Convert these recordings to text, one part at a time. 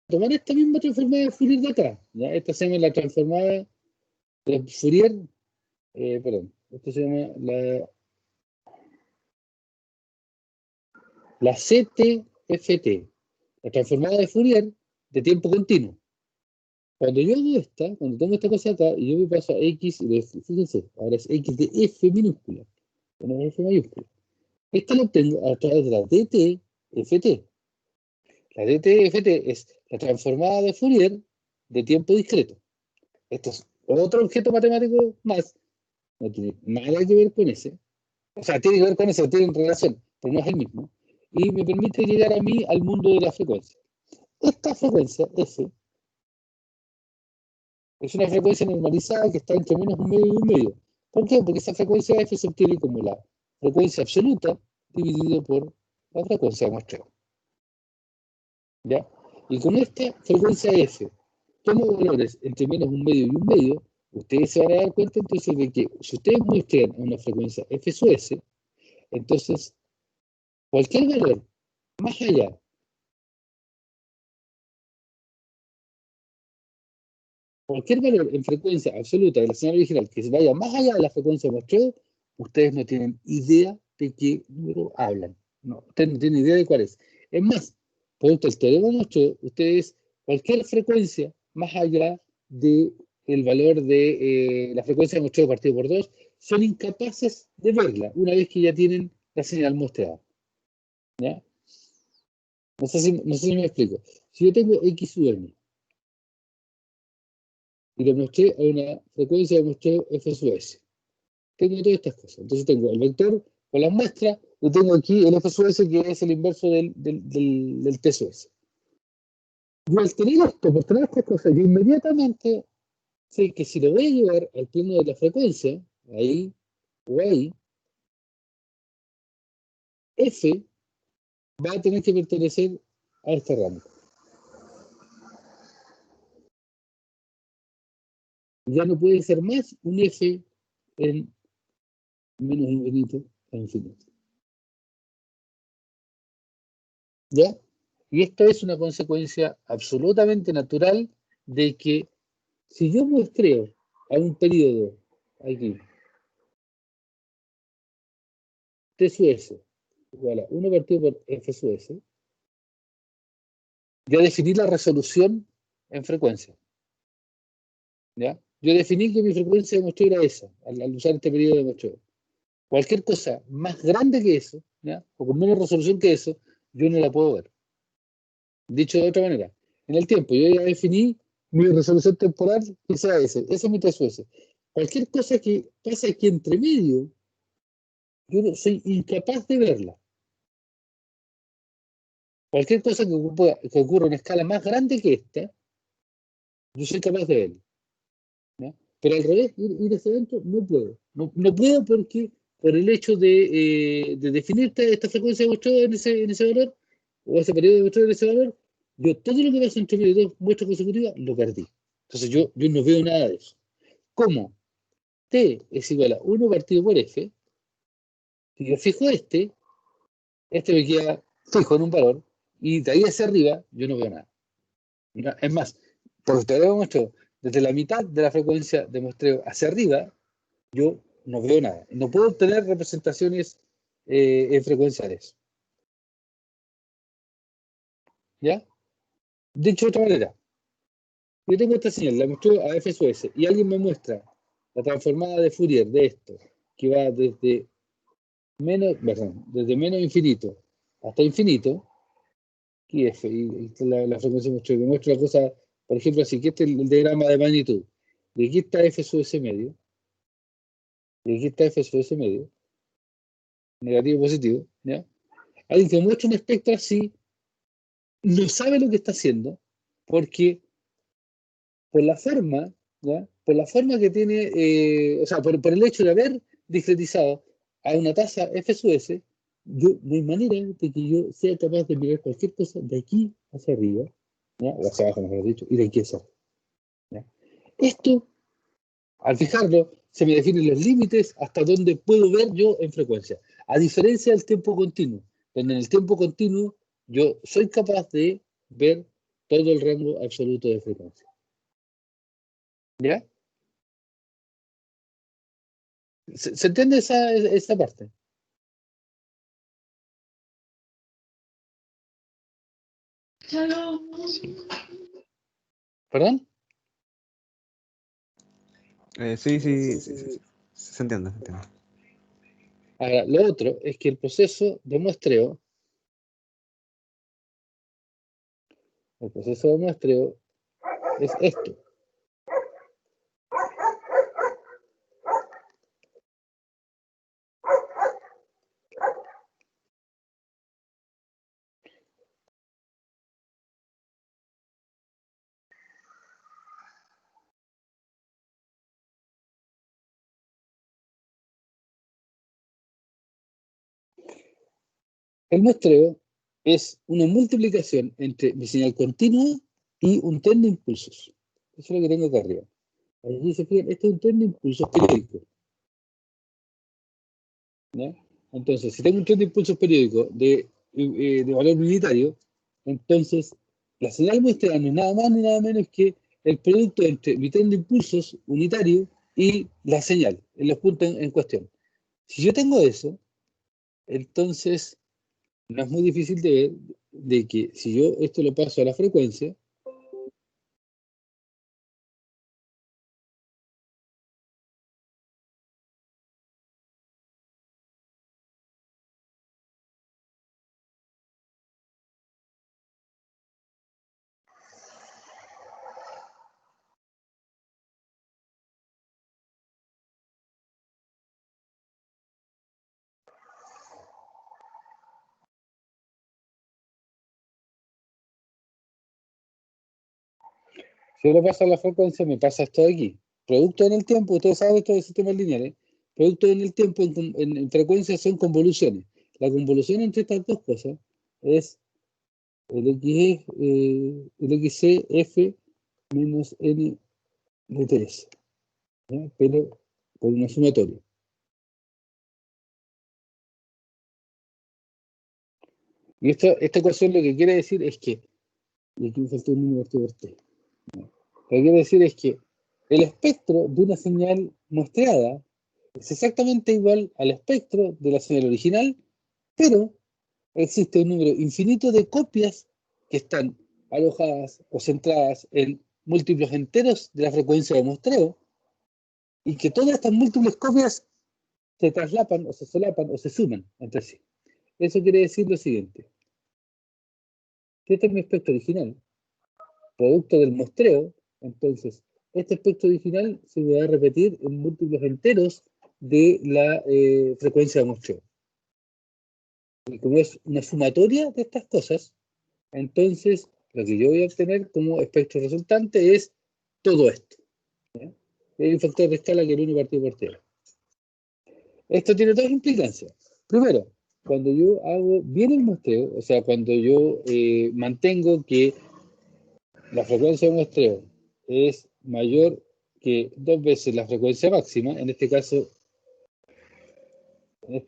tomar esta misma transformada de Fourier de acá, ¿ya? Esta se llama la transformada de Fourier, perdón, esto se llama la CTFT, la transformada de Fourier de tiempo continuo. Cuando yo hago esta, cuando tengo esta cosa acá, y yo me paso a X, y fíjense, ahora es X de F minúscula, no es F mayúscula. Esta la obtengo a través de la DTFT. La DTFT es la transformada de Fourier de tiempo discreto. Esto es otro objeto matemático más. No tiene nada que ver con ese. O sea, tiene que ver con ese, tienen relación, pero no es el mismo. Y me permite llegar a mí al mundo de la frecuencia. Esta frecuencia, F, es una frecuencia normalizada que está entre menos un medio y un medio. ¿Por qué? Porque esa frecuencia F se obtiene como la frecuencia absoluta dividido por la frecuencia de muestreo. ¿Ya? Y con esta frecuencia F tomo valores entre menos un medio y un medio, ustedes se van a dar cuenta entonces de que si ustedes muestran una frecuencia F sub S, entonces cualquier valor más allá cualquier valor en frecuencia absoluta de la señal original que se vaya más allá de la frecuencia de muestreo, ustedes no tienen idea de qué número hablan. No, ustedes no tienen idea de cuál es. Es más, producto del teorema de muestreo, ustedes, cualquier frecuencia más allá del valor de la frecuencia de muestreo partido por 2, son incapaces de verla una vez que ya tienen la señal muestreada. ¿Ya? No sé si me explico. Si yo tengo X sub n, y lo mostré a una frecuencia de muestreo F sub S. Tengo todas estas cosas. Entonces tengo el vector con las muestras y tengo aquí el F sub S que es el inverso del T sub S. Y al tener esto, por tener estas cosas, yo inmediatamente sé que si lo voy a llevar al plano de la frecuencia, ahí o ahí, F va a tener que pertenecer a este rango. Ya no puede ser más un F en menos infinito a infinito. ¿Ya? Y esto es una consecuencia absolutamente natural de que si yo muestreo a un periodo aquí, T sub S igual a 1 partido por F sub S, yo definí la resolución en frecuencia. ¿Ya? Yo definí que mi frecuencia de muestreo era esa, al usar este periodo de muestreo. Cualquier cosa más grande que eso, ¿ya? O con menos resolución que eso, yo no la puedo ver. Dicho de otra manera, en el tiempo yo ya definí mi resolución temporal que sea ese es mi T sub S. Cualquier cosa que pase aquí entre medio, yo no, soy incapaz de verla. Cualquier cosa que ocurra en una escala más grande que esta, yo soy capaz de verla. ¿Ya? Pero al revés, ir hacia adentro, no puedo. No puedo porque por el hecho de definir esta frecuencia de muestreo en ese valor, o ese periodo de muestreo en ese valor, yo todo lo que pasa entre medio de dos muestras consecutivas lo perdí. Entonces yo no veo nada de eso. ¿Cómo? T es igual a 1 partido por F. Si yo fijo este me queda fijo en un valor, y de ahí hacia arriba yo no veo nada. Es más, por teorema de muestreo, desde la mitad de la frecuencia de muestreo hacia arriba, yo no veo nada. No puedo obtener representaciones en frecuenciales. ¿Ya? Dicho de otra manera, yo tengo esta señal, la muestro a F sub S, y alguien me muestra la transformada de Fourier de esto, que va desde menos infinito hasta infinito, y F, y la frecuencia de muestreo, que muestra la cosa, por ejemplo, así que este es el diagrama de magnitud. Y aquí está F sub S medio, y aquí está F sub S medio, negativo, positivo, ¿ya? Alguien que muestra un espectro así, no sabe lo que está haciendo, porque por la forma, ¿ya? Por la forma que tiene, o sea, por el hecho de haber discretizado a una tasa F sub S, no hay manera de que yo sea capaz de mirar cualquier cosa de aquí hacia arriba, ¿ya? O hacia abajo, mejor dicho, y de aquí hacia abajo. ¿Ya? Esto, al fijarlo, se me definen los límites hasta donde puedo ver yo en frecuencia. A diferencia del tiempo continuo, donde en el tiempo continuo yo soy capaz de ver todo el rango absoluto de frecuencia. ¿Ya? ¿Se entiende esa parte? Sí. ¿Perdón? Sí, se entiende, se entiende. Ahora, lo otro es que el proceso de muestreo es esto. El muestreo es una multiplicación entre mi señal continua y un tren de impulsos. Eso es lo que tengo acá arriba. Aquí se fijan, este es un tren de impulsos periódicos. ¿Ya? Entonces, si tengo un tren de impulsos periódicos de valor unitario, entonces la señal muestreada no es nada más ni nada menos que el producto entre mi tren de impulsos unitario y la señal, en los puntos en cuestión. Si yo tengo eso, entonces no es muy difícil de ver de que si yo esto lo paso a la frecuencia, si yo lo paso a la frecuencia, me pasa esto de aquí. Producto en el tiempo, ustedes saben esto de sistemas lineales, producto en el tiempo en frecuencia son convoluciones. La convolución entre estas dos cosas es el XCF menos N de 3, ¿ya? Pero con una sumatoria. Y esta ecuación lo que quiere decir es que, y aquí me faltó un número por T. Lo que quiere decir es que el espectro de una señal muestreada es exactamente igual al espectro de la señal original, pero existe un número infinito de copias que están alojadas o centradas en múltiplos enteros de la frecuencia de muestreo, y que todas estas múltiples copias se traslapan o se solapan o se suman entre sí. Eso quiere decir lo siguiente: que este es mi espectro original, producto del muestreo, entonces este espectro original se va a repetir en múltiplos enteros de la frecuencia de muestreo. Y como es una sumatoria de estas cosas, entonces lo que yo voy a obtener como espectro resultante es todo esto. ¿Ya? Hay un factor de escala que es 1 partido por t. Esto tiene dos implicancias. Primero, cuando yo hago bien el muestreo, o sea, cuando yo mantengo que la frecuencia de muestreo es mayor que 2 veces la frecuencia máxima, en este caso lo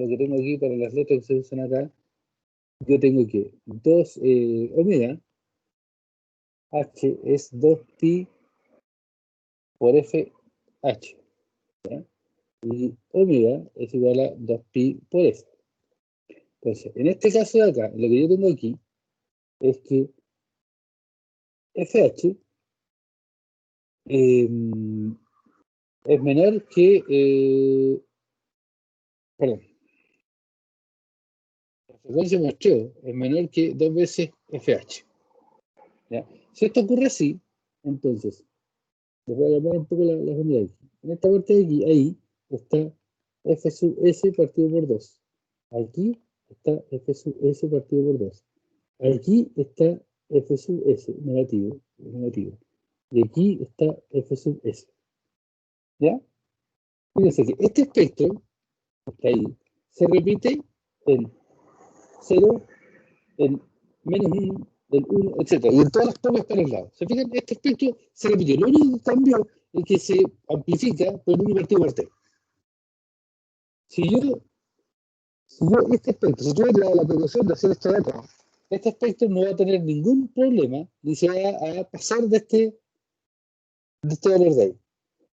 que tengo aquí para las letras que se usan acá, yo tengo que 2 omega, h es 2pi por fh, ¿ya? Y omega es igual a 2pi por f. Entonces, en este caso de acá, lo que yo tengo aquí es que fh es menor que, perdón, la frecuencia de muestreo es menor que 2 veces fh. ¿Ya? Si esto ocurre así, entonces, les voy a llamar un poco la unidad aquí. En esta parte de aquí, ahí, está f sub s partido por 2. Aquí está f sub s partido por 2. Aquí está f sub s negativo, negativo. Y aquí está f sub s. ¿Ya? Fíjense que este espectro, que está ahí, se repite en 0, en -1, en 1, etc. Y en todas las copias para el lado. ¿Se fijan? Este espectro se repite. Lo único que cambió es que se amplifica por 1 partido por t. Si yo este espectro, si tuviera la precaución de hacer esto de acá, este espectro no va a tener ningún problema ni se va a pasar de este valor de ahí.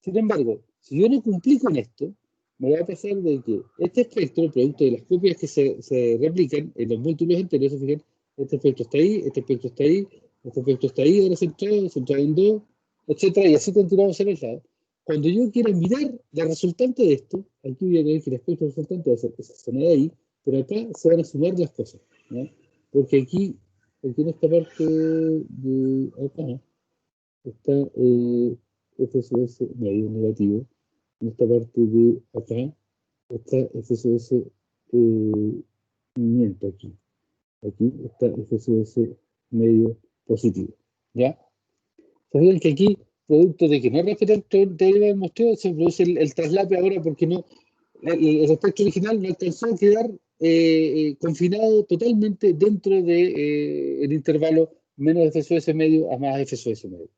Sin embargo, si yo no cumplí con esto, me va a pasar de que este espectro, producto de las copias que se replican en los múltiplos enteros, se fijan, este espectro está ahí, este espectro está ahí, este espectro está ahí, ahora centrado en 2, etcétera, y así continuamos en el lado. Cuando yo quiera mirar la resultante de esto, aquí voy a tener que el espectro resultante va a ser esa zona de ahí, pero acá se van a sumar las cosas, ¿no? Porque aquí en esta parte de acá está FSS medio negativo, en esta parte de acá está FSS miento aquí. Aquí está FSS medio positivo. ¿Ya? Se fijan que aquí, producto de que no respeta el teorema del muestreo, se produce el traslape ahora porque no, el espectro original no alcanzó a quedar confinado totalmente dentro de, el intervalo menos FSS medio a más FSS medio.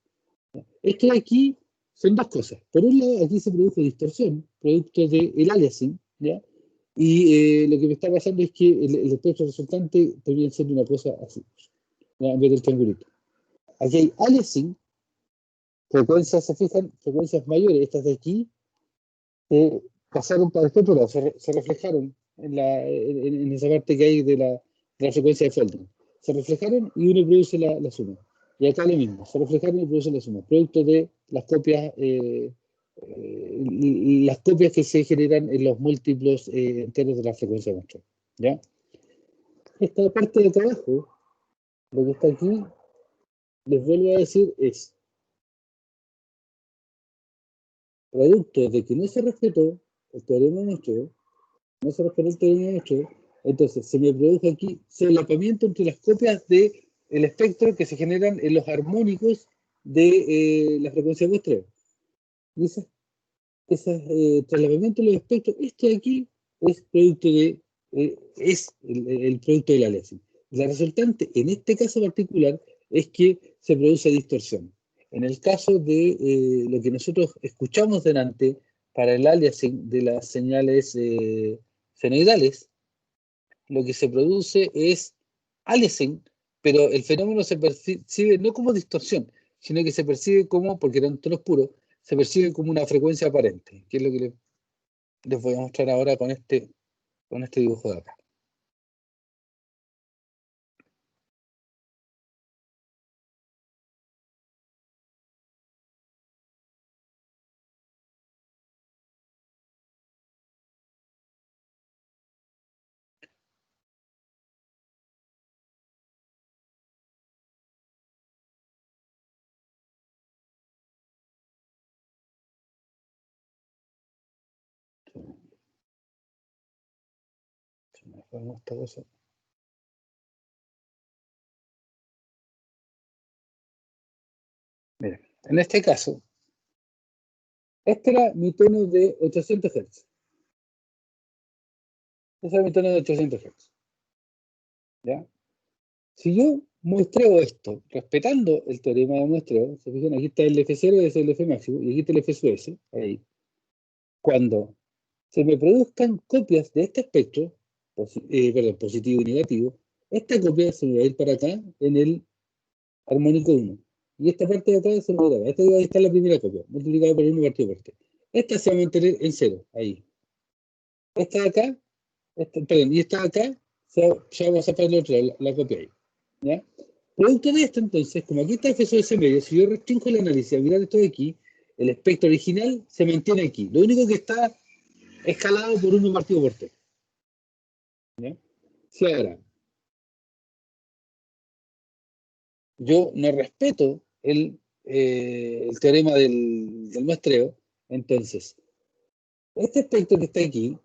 Esto de aquí son dos cosas. Por un lado, aquí se produce distorsión, producto del aliasing, ¿ya? Y lo que me está pasando es que el espectro resultante podría ser una cosa así, ¿ya? En vez del triangulito. Aquí hay aliasing, frecuencias, se fijan, frecuencias mayores, estas de aquí, pasaron para este otro lado, se reflejaron en esa parte que hay de la frecuencia de Feldman. Se reflejaron y uno produce la suma. Y acá lo mismo, se reflejaron y producen la suma, producto de las copias que se generan en los múltiplos enteros de la frecuencia de muestra. ¿Ya? Esta parte de trabajo, lo que está aquí, les vuelvo a decir, es producto de que no se respetó el teorema de muestreo, no se respetó el teorema de muestreo, entonces se me produjo aquí solapamiento entre las copias del espectro que se generan en los armónicos de la frecuencia de muestreo. Y ese trasladamiento de los espectros, esto de aquí es producto de, es el producto del aliasing. La resultante en este caso particular es que se produce distorsión. En el caso de lo que nosotros escuchamos delante para el aliasing de las señales senoidales, lo que se produce es aliasing, pero el fenómeno se percibe no como distorsión, sino que se percibe como, porque eran tonos puros, se percibe como una frecuencia aparente, que es lo que les voy a mostrar ahora con este dibujo de acá. Esta cosa. Miren, en este caso, este era mi tono de 800 Hz. Ese era mi tono de 800 Hz. ¿Ya? Si yo muestreo esto, respetando el teorema de muestreo, se fijan, aquí está el F0 y es el F máximo, y aquí está el F sub S, ahí. Cuando se me produzcan copias de este espectro, positivo y negativo, esta copia se me va a ir para acá en el armónico 1. Y esta parte de acá se me va a ir acá. Esta va a estar la primera copia, multiplicada por 1 partido por 3. Esta se va a mantener en 0, ahí. Esta de acá, y esta de acá, ya va a pasar para el otro lado, la copia ahí. ¿Ya? Producto de esto, entonces, como aquí está el FSS medio, si yo restringo el análisis a mirar esto de aquí, el espectro original se mantiene aquí. Lo único que está escalado por 1 partido por 3. ¿Ya? Si ahora yo no respeto el teorema del muestreo, entonces este espectro que está aquí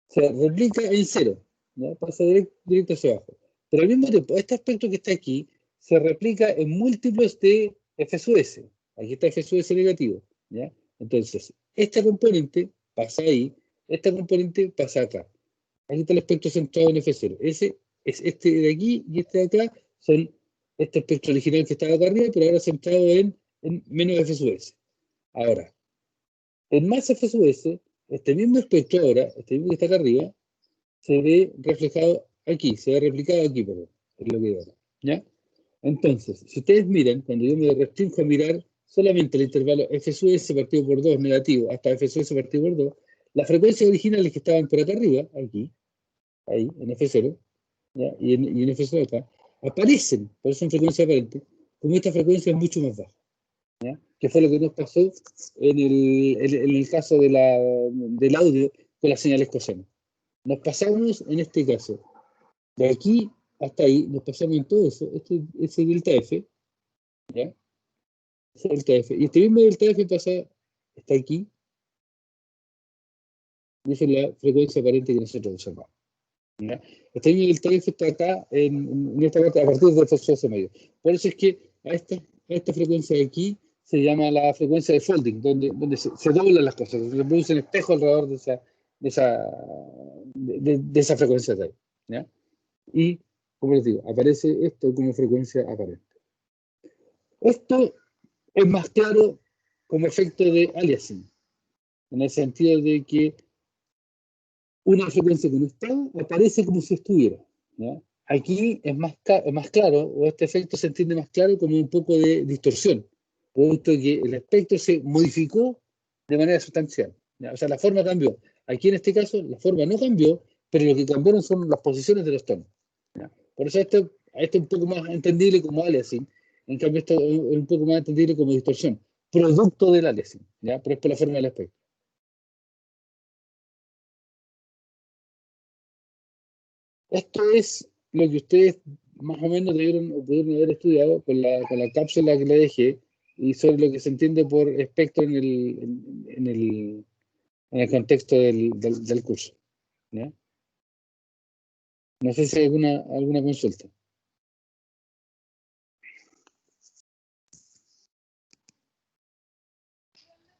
se replica en 0, ¿ya? Pasa directo hacia abajo. Pero al mismo tiempo, este espectro que está aquí se replica en múltiplos de F sub S. Aquí está F sub S negativo, ¿ya? Entonces, esta componente pasa ahí, esta componente pasa acá. Aquí está el espectro centrado en F0. Ese es este de aquí y este de acá son este espectro original que estaba acá arriba, pero ahora centrado en menos F sub S. Ahora, en más F sub S, este mismo espectro ahora, este mismo que está acá arriba, se ve reflejado aquí, se ve replicado aquí, perdón. es lo que digo, ¿ya? Entonces, si ustedes miran, cuando yo me restringo a mirar solamente el intervalo f sub s partido por 2 negativo hasta f sub s partido por 2, las frecuencias originales que estaban por acá arriba, aquí, ahí, en F0, ¿ya? Y en F0 acá, aparecen, por eso son frecuencias aparentes, como esta frecuencia es mucho más baja, ¿ya? Que fue lo que nos pasó en el caso del audio con las señales coseno. Nos pasamos en este caso, de aquí hasta ahí, nos pasamos en todo eso, ese delta F, ¿ya? Ese delta F. Y este mismo delta F pasa, está aquí, y esa es la frecuencia aparente que nosotros observamos, ¿ya? Este mismo delta F está acá, en esta parte, a partir de F medio. Por eso es que a esta frecuencia de aquí se llama la frecuencia de folding, donde se doblan las cosas, se producen espejos alrededor de esa frecuencia de ahí, ¿ya? Y, como les digo, aparece esto como frecuencia aparente. Esto es más claro como efecto de aliasing, en el sentido de que una frecuencia que no está aparece como si estuviera, ¿ya? Aquí es más claro, o este efecto se entiende más claro como un poco de distorsión, producto de que el espectro se modificó de manera sustancial, ¿ya? O sea, la forma cambió. Aquí en este caso la forma no cambió, pero lo que cambiaron son las posiciones de los tonos, ¿ya? Por eso esto es un poco más entendible como aliasing, en cambio esto es un poco más entendible como distorsión, producto del aliasing, ¿ya? Pero es por la forma del espectro. Esto es lo que ustedes más o menos debieron o pudieron haber estudiado con la cápsula que le dejé y sobre lo que se entiende por espectro en el contexto del curso, ¿ya? No sé si hay alguna consulta.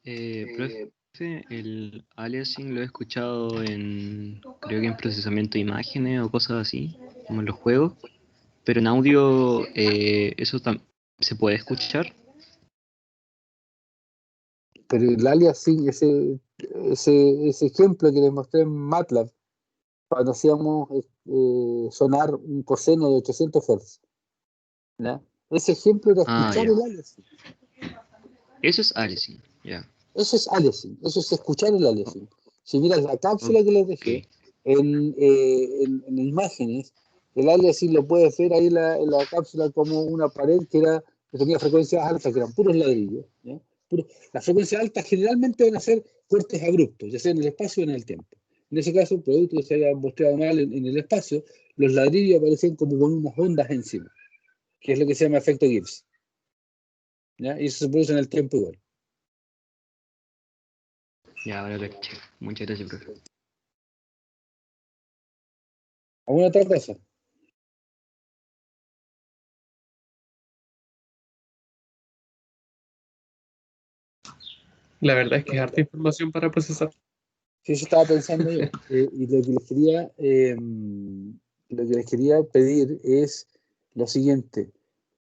Profe, el aliasing lo he escuchado creo que en procesamiento de imágenes o cosas así, como en los juegos, pero en audio eso se puede escuchar. Pero el aliasing, ese ejemplo que les mostré en MATLAB, cuando hacíamos sonar un coseno de 800 Hz, ¿ya? Ese ejemplo era escuchar Ya. el aliasing. Eso es aliasing, ya. Eso es aliasing, eso es escuchar el aliasing. Si miras la cápsula que les dejé, en imágenes, el aliasing lo puedes ver ahí en la cápsula como una pared que tenía frecuencias altas, que eran puros ladrillos, ¿ya? Las frecuencias altas generalmente van a ser cortes abruptos, ya sea en el espacio o en el tiempo. En ese caso, el producto que se haya mostrado mal en el espacio, los ladrillos aparecen como con unas ondas encima, que es lo que se llama efecto Gibbs, ¿ya? Y eso se produce en el tiempo igual. Ya, ahora caché. Muchas gracias, profe. ¿Alguna otra cosa? La verdad es que es harta información para procesar. Sí, eso estaba pensando yo. Y lo que les quería pedir es lo siguiente.